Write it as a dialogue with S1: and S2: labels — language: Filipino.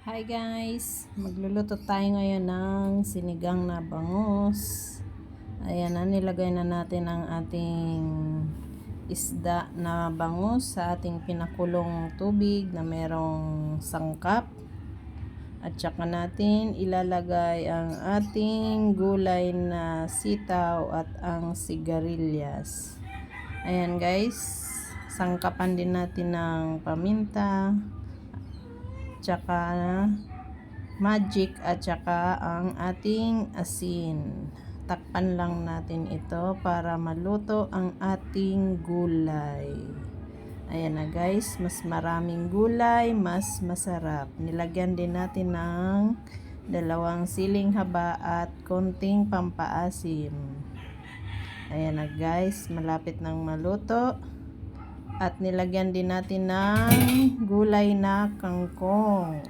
S1: Hi guys! Magluluto tayo ngayon ng sinigang na bangus. Ayan na, nilagay na natin ang ating isda na bangus sa ating pinakulong tubig na merong sangkap. At saka natin ilalagay ang ating gulay na sitaw at ang sigarilyas. Ayan guys, sangkapan din natin ng paminta, tsaka magic at saka ang ating asin. Takpan lang natin ito para maluto ang ating gulay. Ayan na guys, mas maraming gulay, mas masarap. Nilagyan din natin ng 2 siling haba at konting pampaasim. Ayan na guys, malapit nang maluto. At nilagyan din natin ng gulay na kangkong.